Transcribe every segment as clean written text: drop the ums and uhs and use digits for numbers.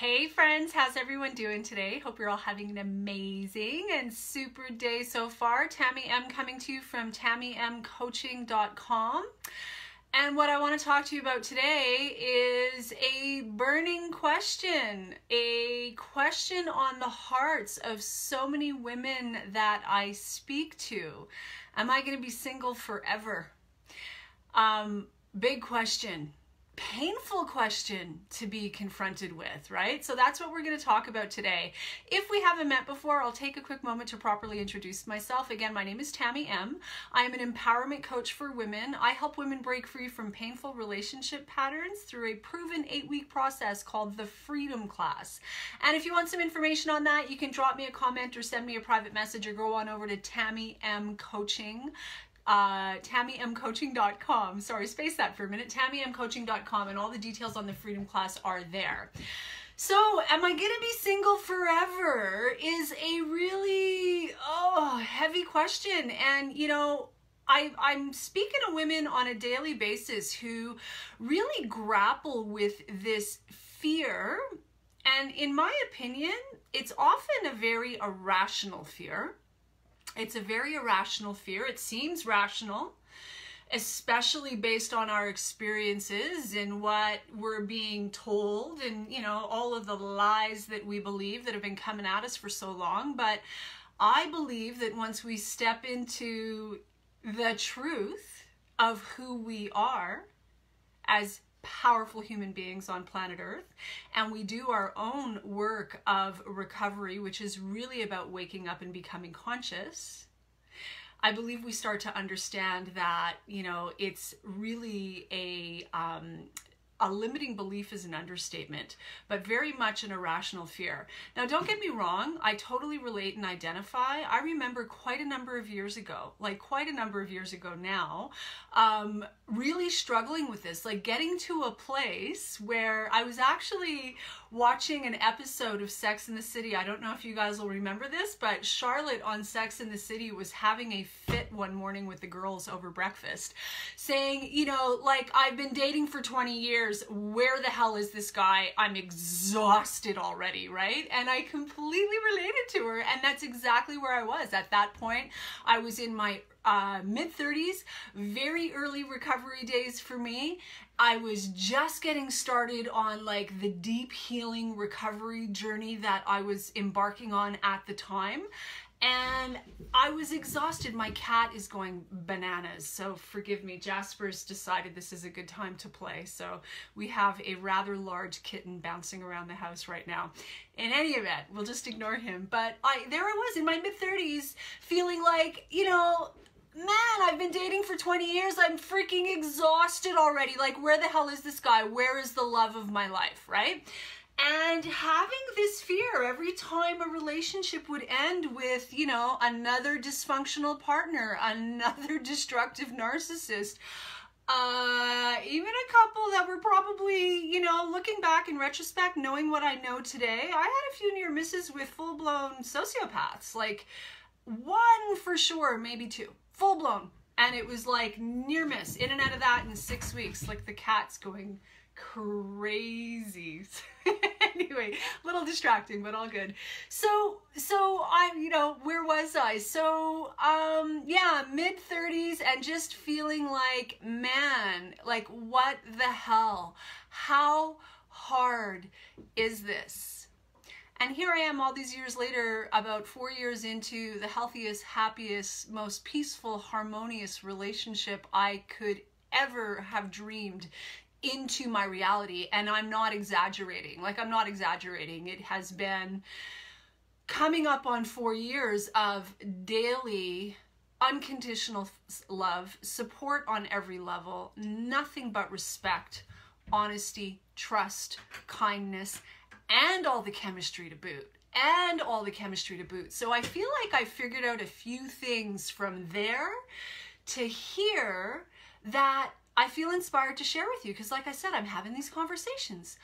Hey friends, how's everyone doing today? Hope you're all having an amazing and super day so far. Tamie M coming to you from TamieMCoaching.com. And what I want to talk to you about today is a burning question, a question on the hearts of so many women that I speak to. Am I going to be single forever? Big question. Painful question to be confronted with, right? So that's what we're going to talk about today. If we haven't met before, I'll take a quick moment to properly introduce myself. Again, my name is Tamie M. I am an empowerment coach for women. I help women break free from painful relationship patterns through a proven 8-week process called the Freedom Class. And if you want some information on that, you can drop me a comment or send me a private message or go on over to Tamie M Coaching. TamieMCoaching.com. Sorry, space that for a minute. TamieMCoaching.com, and all the details on the Freedom Class are there. So, am I going to be single forever is a really heavy question. And, you know, I'm speaking to women on a daily basis who really grapple with this fear. And in my opinion, it's often a very irrational fear. It's a very irrational fear. It seems rational, especially based on our experiences and what we're being told and, you know, all of the lies that we believe that have been coming at us for so long. But I believe that once we step into the truth of who we are as powerful human beings on planet Earth, and we do our own work of recovery, which is really about waking up and becoming conscious, I believe we start to understand that, you know, it's really a limiting belief is an understatement, but very much an irrational fear. Now, don't get me wrong, I totally relate and identify. I remember quite a number of years ago now, really struggling with this, like getting to a place where I was actually watching an episode of Sex and the City. I don't know if you guys will remember this, but Charlotte on Sex and the City was having a fit one morning with the girls over breakfast, saying, you know, like, I've been dating for 20 years. Where the hell is this guy? I'm exhausted already, right? And I completely related to her, and that's exactly where I was. At that point, I was in my mid-30s, very early recovery days for me. I was just getting started on like the deep healing recovery journey that I was embarking on at the time. And I was exhausted. My cat is going bananas, so forgive me. Jasper's decided this is a good time to play, so we have a rather large kitten bouncing around the house right now. In any event, we'll just ignore him. But there I was in my mid-30s, feeling like, you know, man, I've been dating for 20 years. I'm freaking exhausted already. Like, where the hell is this guy? Where is the love of my life, right? And having this fear every time a relationship would end with, you know, another dysfunctional partner, another destructive narcissist, even a couple that were probably, you know, looking back in retrospect, knowing what I know today, I had a few near misses with full-blown sociopaths, like one for sure, maybe two, full-blown. And it was like near miss, in and out of that in 6 weeks, like the cat's going crazy. Anyway, a little distracting, but all good. So I, you know, where was I? So, yeah, mid-30s and just feeling like, man, like what the hell? How hard is this? And here I am all these years later, about 4 years into the healthiest, happiest, most peaceful, harmonious relationship I could ever have dreamed into my reality. And I'm not exaggerating. Like, I'm not exaggerating. It has been coming up on 4 years of daily unconditional love, support on every level, nothing but respect, honesty, trust, kindness, and all the chemistry to boot. So I feel like I figured out a few things from there to here that I feel inspired to share with you, because like I said, I'm having these conversations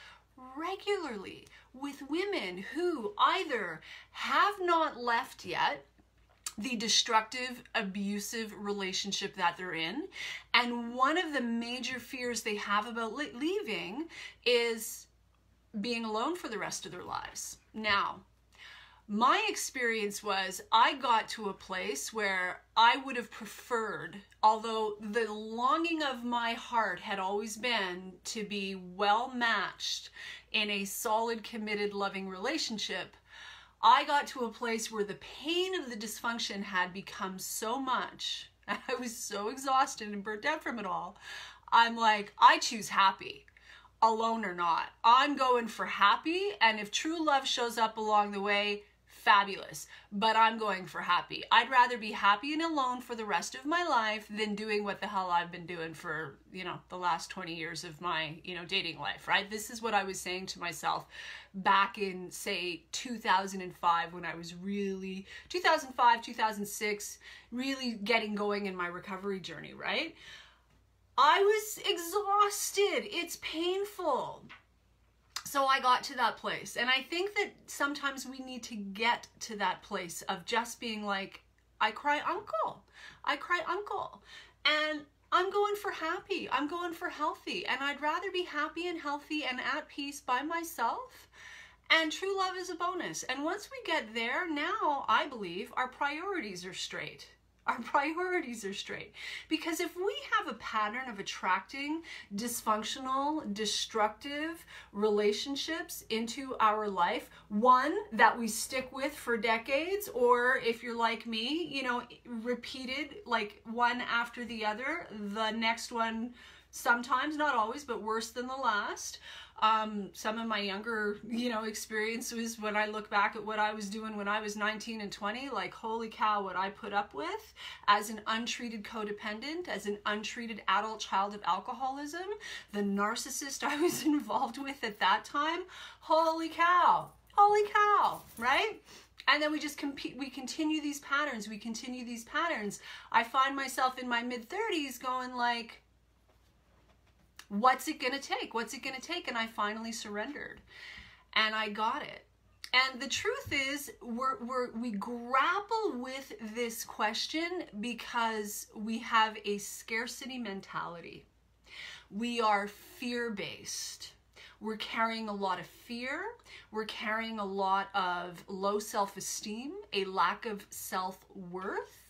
regularly with women who either have not left yet the destructive, abusive relationship that they're in, and one of the major fears they have about leaving is being alone for the rest of their lives. Now, my experience was I got to a place where I would have preferred, although the longing of my heart had always been to be well matched in a solid, committed, loving relationship, I got to a place where the pain of the dysfunction had become so much, I was so exhausted and burnt out from it all. I'm like, I choose happy, alone or not. I'm going for happy, and if true love shows up along the way, fabulous, but I'm going for happy. I'd rather be happy and alone for the rest of my life than doing what the hell I've been doing for, the last 20 years of my, dating life, right? This is what I was saying to myself back in, say, 2005, when I was really, 2005, 2006, really getting going in my recovery journey, right? I was exhausted. It's painful. So I got to that place, and I think that sometimes we need to get to that place of just being like, I cry uncle, and I'm going for happy, I'm going for healthy, and I'd rather be happy and healthy and at peace by myself, and true love is a bonus. And once we get there, now I believe our priorities are straight. Our priorities are straight. Because if we have a pattern of attracting dysfunctional, destructive relationships into our life, one that we stick with for decades, or if you're like me, repeated, like one after the other, the next one sometimes, not always, but worse than the last. Some of my younger, experiences, when I look back at what I was doing when I was 19 and 20, like, holy cow, what I put up with as an untreated codependent, as an untreated adult child of alcoholism, the narcissist I was involved with at that time, holy cow, right? And then we just we continue these patterns, I find myself in my mid-30s going like, what's it gonna take? And I finally surrendered, and I got it. And the truth is, we grapple with this question because we have a scarcity mentality. We are fear-based. We're carrying a lot of fear. We're carrying a lot of low self-esteem, a lack of self-worth,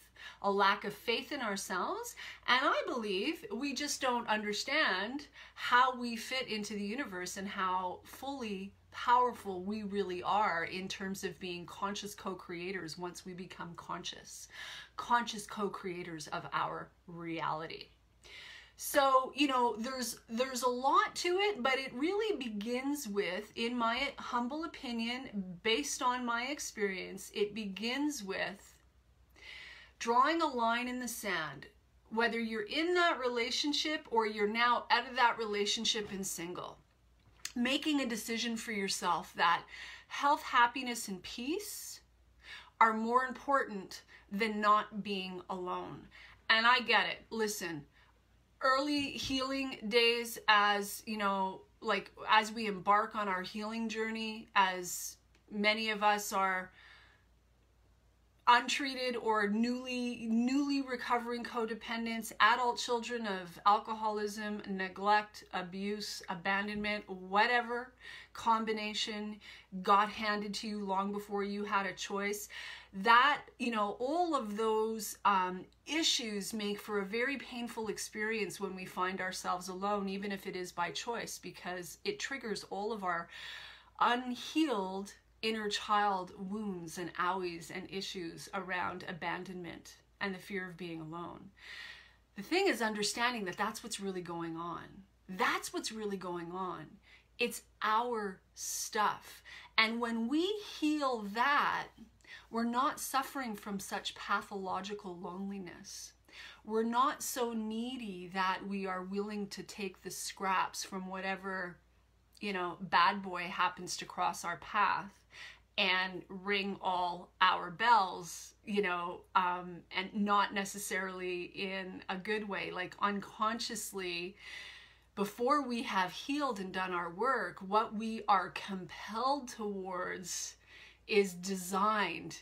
a lack of faith in ourselves, and I believe we just don't understand how we fit into the universe and how fully powerful we really are in terms of being conscious co-creators once we become conscious co-creators of our reality. So, there's a lot to it, but it really begins with, in my humble opinion, based on my experience, it begins with drawing a line in the sand, whether you're in that relationship or you're now out of that relationship and single. Making a decision for yourself that health, happiness, and peace are more important than not being alone. And I get it. Listen, early healing days, as as we embark on our healing journey, as many of us are untreated or newly recovering codependents, adult children of alcoholism, neglect, abuse, abandonment, whatever combination got handed to you long before you had a choice, that, all of those issues make for a very painful experience when we find ourselves alone, even if it is by choice, because it triggers all of our unhealed inner child wounds and owies and issues around abandonment and the fear of being alone. The thing is understanding that that's what's really going on. That's what's really going on. It's our stuff. And when we heal that, we're not suffering from such pathological loneliness. We're not so needy that we are willing to take the scraps from whatever, bad boy happens to cross our path and ring all our bells, and not necessarily in a good way, like unconsciously. Before we have healed and done our work, what we are compelled towards is designed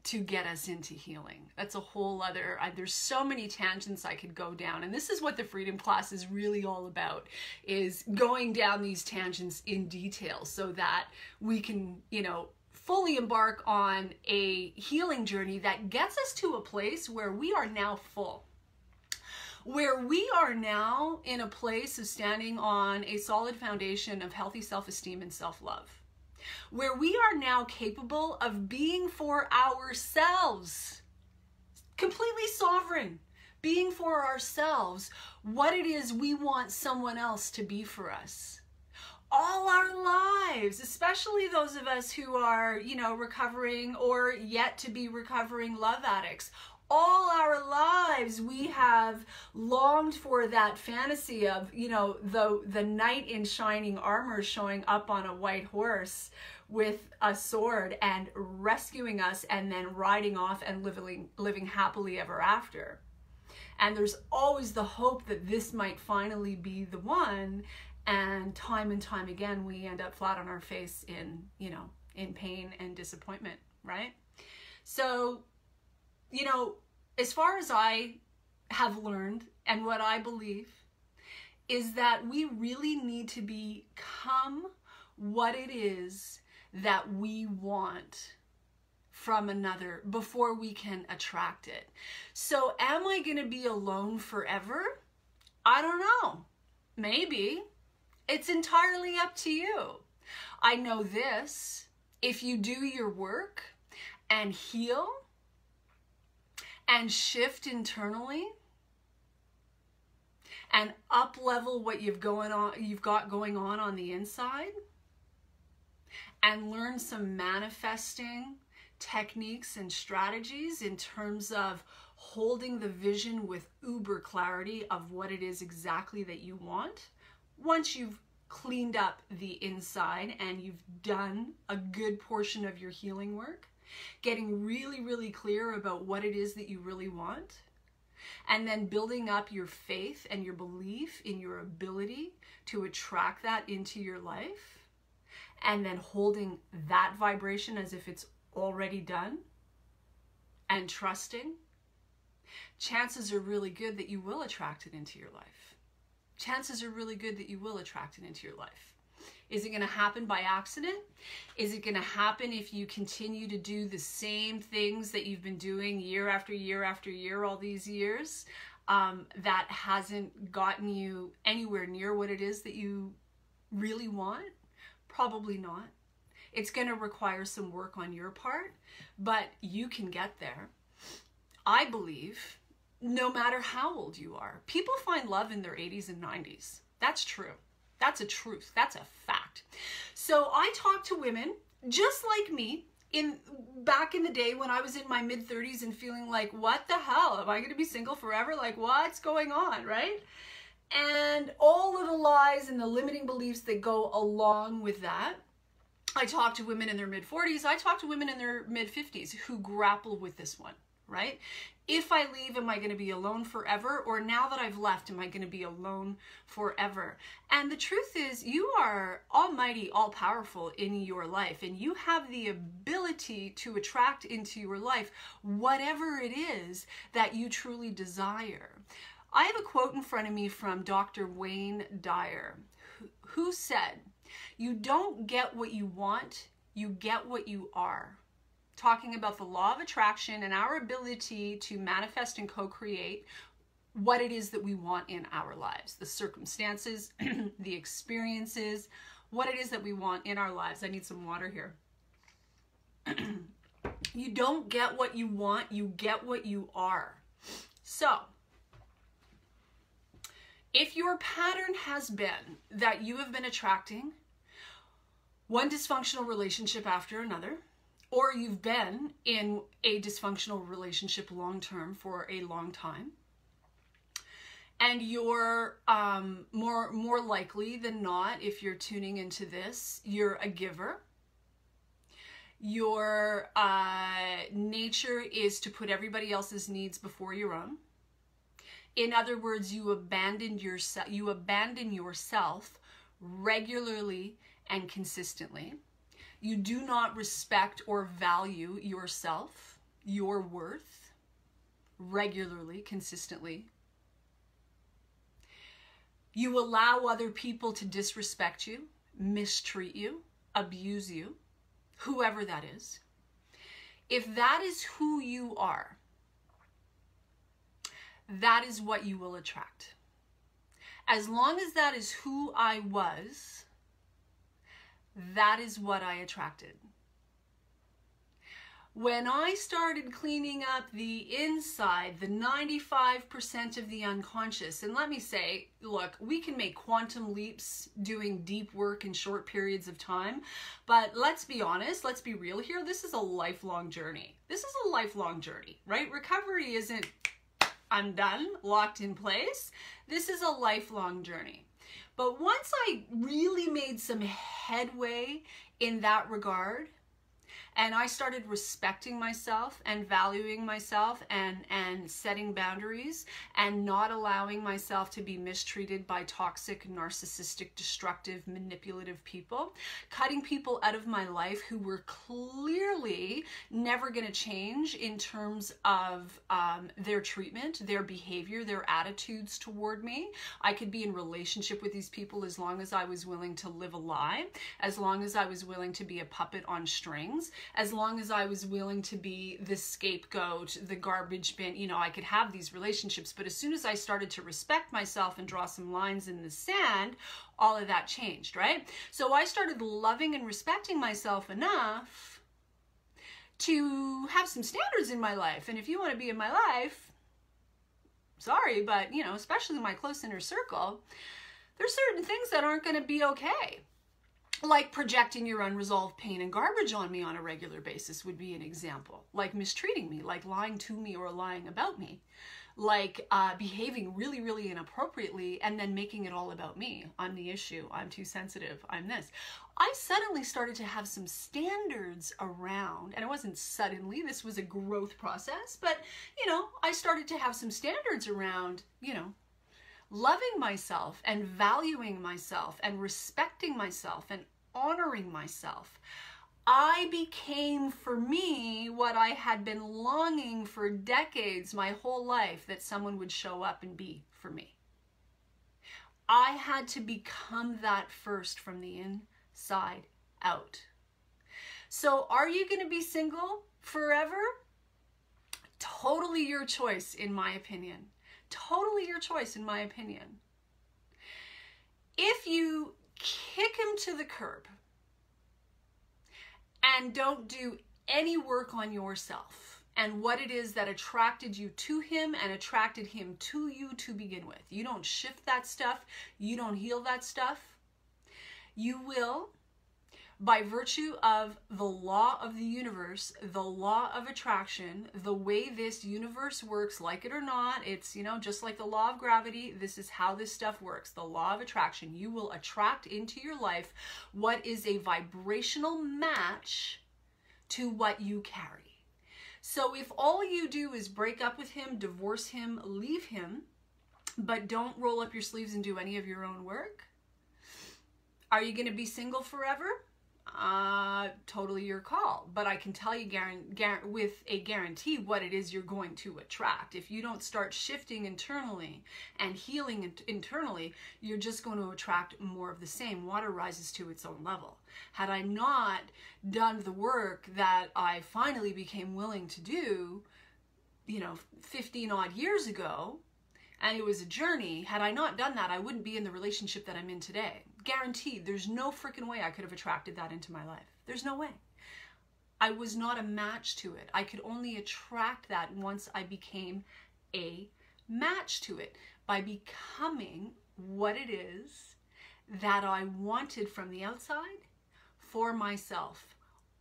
to get us into healing. That's a whole other, there's so many tangents I could go down. And this is what the Freedom Class is really all about, is going down these tangents in detail so that we can, you know, fully embark on a healing journey that gets us to a place where we are now full. Where we are now in a place of standing on a solid foundation of healthy self-esteem and self-love. Where we are now capable of being for ourselves, completely sovereign, being for ourselves what it is we want someone else to be for us. All our lives, especially those of us who are, you know, recovering or yet to be recovering love addicts, all our lives we have longed for that fantasy of, you know, the knight in shining armor showing up on a white horse with a sword and rescuing us and then riding off and living happily ever after. And there's always the hope that this might finally be the one, and time again we end up flat on our face in, you know, in pain and disappointment, right? So, you know, as far as I have learned and what I believe is that we really need to become what it is that we want from another before we can attract it. So am I going to be alone forever? I don't know. Maybe. It's entirely up to you. I know this: if you do your work and heal and shift internally and up level what you've got going on the inside, and learn some manifesting techniques and strategies in terms of holding the vision with uber clarity of what it is exactly that you want. Once you've cleaned up the inside and you've done a good portion of your healing work, getting really clear about what it is that you really want, and then building up your faith and your belief in your ability to attract that into your life, and then holding that vibration as if it's already done and trusting, chances are really good that you will attract it into your life. Chances are really good that you will attract it into your life. Is it going to happen by accident? Is it going to happen if you continue to do the same things that you've been doing year after year after year all these years, that hasn't gotten you anywhere near what it is that you really want? Probably not. It's going to require some work on your part, but you can get there. I believe no matter how old you are, people find love in their 80s and 90s. That's true. That's a truth. That's a fact. So I talk to women just like me back in the day when I was in my mid 30s and feeling like, what the hell? Am I going to be single forever? Like, what's going on, right? And all of the lies and the limiting beliefs that go along with that. I talk to women in their mid 40s. I talk to women in their mid 50s who grapple with this one, right? If I leave, am I going to be alone forever? Or now that I've left, am I going to be alone forever? And the truth is, you are almighty, all-powerful in your life, and you have the ability to attract into your life whatever it is that you truly desire. I have a quote in front of me from Dr. Wayne Dyer, who said, "You don't get what you want, you get what you are." Talking about the law of attraction and our ability to manifest and co-create what it is that we want in our lives, the circumstances, the experiences, what it is that we want in our lives. I need some water here. You don't get what you want, you get what you are. So, if your pattern has been that you have been attracting one dysfunctional relationship after another, or you've been in a dysfunctional relationship long-term for a long time, and you're more likely than not, if you're tuning into this, you're a giver. Your nature is to put everybody else's needs before your own. In other words, you abandon yourself regularly and consistently. You do not respect or value yourself. your worth regularly, consistently. You allow other people to disrespect you, mistreat you, abuse you, whoever that is. If that is who you are, that is what you will attract. As long as that is who I was, that is what I attracted. When I started cleaning up the inside, the 95% of the unconscious, and let me say, look, we can make quantum leaps doing deep work in short periods of time, but let's be honest, let's be real here, this is a lifelong journey. This is a lifelong journey, right? Recovery isn't, I'm done, locked in place. This is a lifelong journey. But once I really made some headway in that regard, and I started respecting myself and valuing myself and setting boundaries and not allowing myself to be mistreated by toxic, narcissistic, destructive, manipulative people, cutting people out of my life who were clearly never going to change in terms of their treatment, their behavior, their attitudes toward me. I could be in relationship with these people as long as I was willing to live a lie, as long as I was willing to be a puppet on strings, as long as I was willing to be the scapegoat, the garbage bin. You know, I could have these relationships, but as soon as I started to respect myself and draw some lines in the sand, all of that changed, right? So I started loving and respecting myself enough to have some standards in my life. And if you want to be in my life, sorry, but, you know, especially my close inner circle, there's certain things that aren't going to be okay. Like projecting your unresolved pain and garbage on me on a regular basis would be an example. Like mistreating me, like lying to me or lying about me. Like behaving really, really inappropriately and then making it all about me. I'm the issue. I'm too sensitive. I'm this. I suddenly started to have some standards around, and it wasn't suddenly, this was a growth process, but, you know, I started to have some standards around, you know, loving myself and valuing myself and respecting myself and honoring myself. I became, for me, what I had been longing for decades, my whole life, that someone would show up and be for me. I had to become that first from the inside out. So are you going to be single forever? Totally your choice, in my opinion. Totally your choice, in my opinion. If you kick him to the curb and don't do any work on yourself and what it is that attracted you to him and attracted him to you to begin with, you don't shift that stuff, you don't heal that stuff, you will, by virtue of the law of the universe, the law of attraction, the way this universe works, like it or not, it's, you know, just like the law of gravity, this is how this stuff works. The law of attraction, you will attract into your life what is a vibrational match to what you carry. So if all you do is break up with him, divorce him, leave him, but don't roll up your sleeves and do any of your own work, are you going to be single forever? Totally your call. But I can tell you with a guarantee what it is you're going to attract. If you don't start shifting internally and healing internally, you're just going to attract more of the same. Water rises to its own level. Had I not done the work that I finally became willing to do, you know, 15 odd years ago, and it was a journey, had I not done that, I wouldn't be in the relationship that I'm in today. Guaranteed, there's no freaking way I could have attracted that into my life. There's no way. I was not a match to it. I could only attract that once I became a match to it, by becoming what it is that I wanted from the outside for myself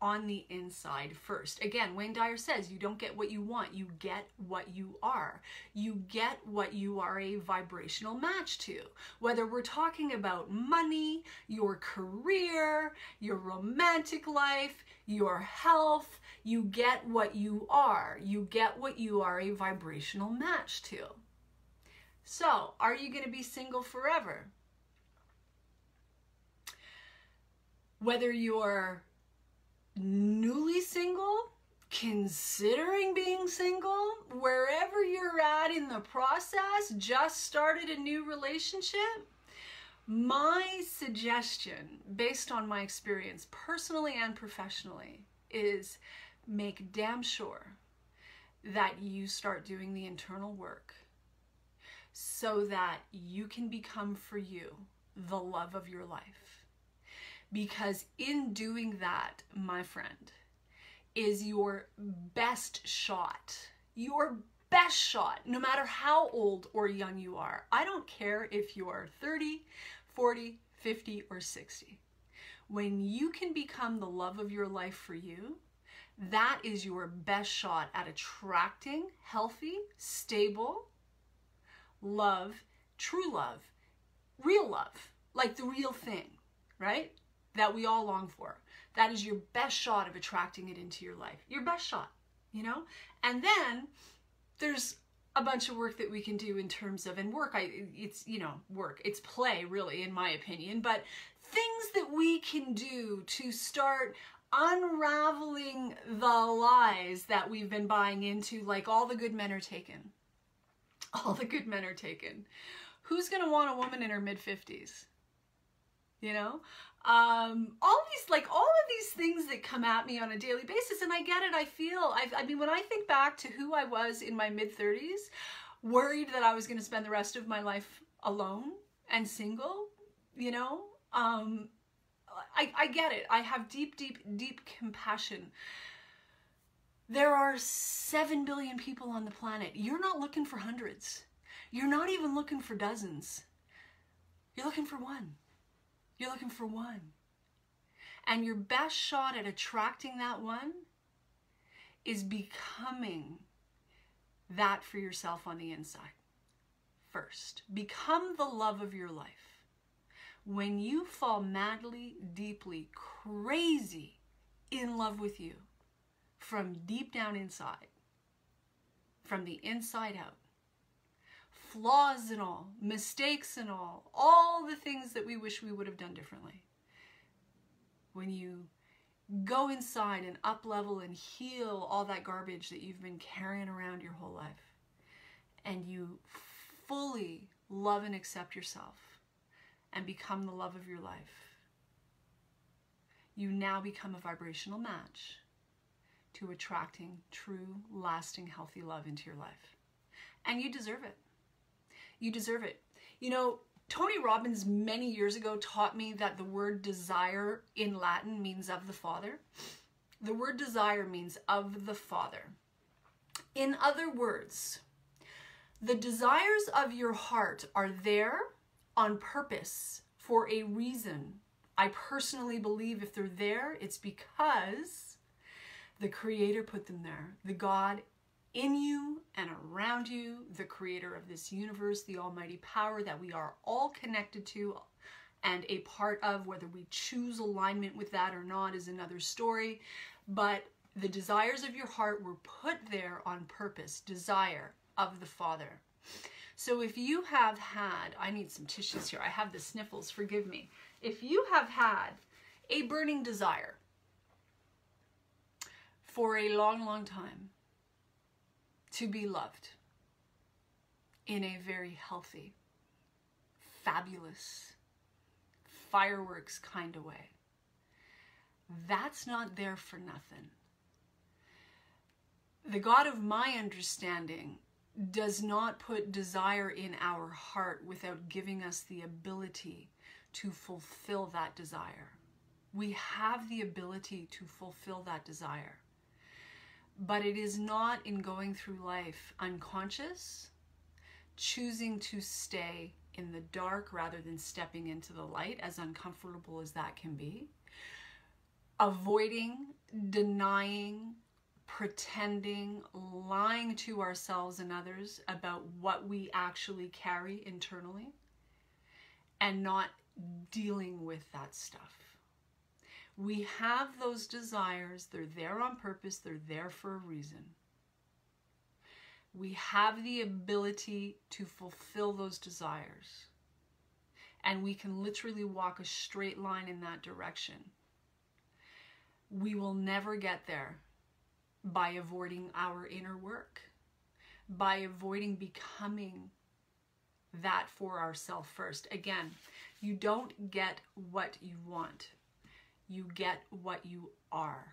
on the inside first. Again, Wayne Dyer says, you don't get what you want, you get what you are. You get what you are a vibrational match to. Whether we're talking about money, your career, your romantic life, your health, you get what you are. You get what you are a vibrational match to. So, are you going to be single forever? Whether you're newly single considering being single, wherever you're at in the process, just started a new relationship, my suggestion, based on my experience, personally and professionally, is make damn sure that you start doing the internal work so that you can become for you the love of your life. Because in doing that, my friend, is your best shot. Your best shot, no matter how old or young you are. I don't care if you are 30, 40, 50, or 60. When you can become the love of your life for you, that is your best shot at attracting healthy, stable love, true love, real love, like the real thing, right? That we all long for. That is your best shot of attracting it into your life. Your best shot, you know? And then there's a bunch of work that we can do in terms of, and work, it's, you know, work, it's play really, in my opinion, but things that we can do to start unraveling the lies that we've been buying into, like all the good men are taken. All the good men are taken. Who's going to want a woman in her mid-50s? You know? All of these things that come at me on a daily basis, and I get it, I mean, when I think back to who I was in my mid-30s, worried that I was going to spend the rest of my life alone and single, you know, I get it. I have deep, deep, deep compassion. There are 7 billion people on the planet. You're not looking for hundreds. You're not even looking for dozens. You're looking for one. You're looking for one. And your best shot at attracting that one is becoming that for yourself on the inside first. Become the love of your life. When you fall madly, deeply, crazy in love with you from deep down inside, from the inside out, flaws and all, mistakes and all the things that we wish we would have done differently. When you go inside and up-level and heal all that garbage that you've been carrying around your whole life, and you fully love and accept yourself and become the love of your life, you now become a vibrational match to attracting true, lasting, healthy love into your life. And you deserve it. You deserve it. You know, Tony Robbins many years ago taught me that the word desire in Latin means of the Father. The word desire means of the Father. In other words, the desires of your heart are there on purpose for a reason. I personally believe if they're there, it's because the Creator put them there. The God in you and around you, the creator of this universe, the almighty power that we are all connected to and a part of. Whether we choose alignment with that or not is another story. But the desires of your heart were put there on purpose. Desire of the Father. So if you have had, I need some tissues here. I have the sniffles, forgive me. If you have had a burning desire for a long, long time, to be loved in a very healthy, fabulous, fireworks kind of way, that's not there for nothing. The God of my understanding does not put desire in our heart without giving us the ability to fulfill that desire. We have the ability to fulfill that desire. But it is not in going through life unconscious, choosing to stay in the dark rather than stepping into the light, as uncomfortable as that can be, avoiding, denying, pretending, lying to ourselves and others about what we actually carry internally, and not dealing with that stuff. We have those desires. They're there on purpose. They're there for a reason. We have the ability to fulfill those desires. And we can literally walk a straight line in that direction. We will never get there by avoiding our inner work, by avoiding becoming that for ourselves first. Again, you don't get what you want. You get what you are.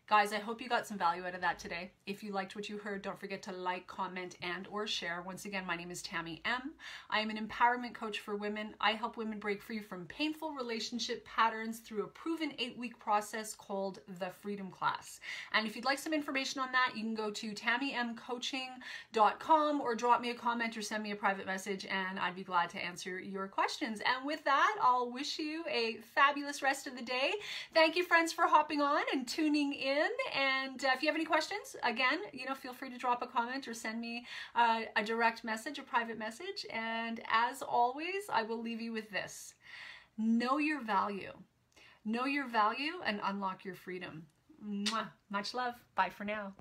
Guys, I hope you got some value out of that today. If you liked what you heard, don't forget to like, comment, and or share. Once again, my name is Tamie M. I am an empowerment coach for women. I help women break free from painful relationship patterns through a proven 8-week process called the Freedom Class. And if you'd like some information on that, you can go to TamieMCoaching.com or drop me a comment or send me a private message, and I'd be glad to answer your questions. And with that, I'll wish you a fabulous rest of the day. Thank you, friends, for hopping on and tuning in. And if you have any questions, again, feel free to drop a comment or send me a direct message, a private message. And as always, I will leave you with this. Know your value. Know your value and unlock your freedom. Mwah. Much love. Bye for now.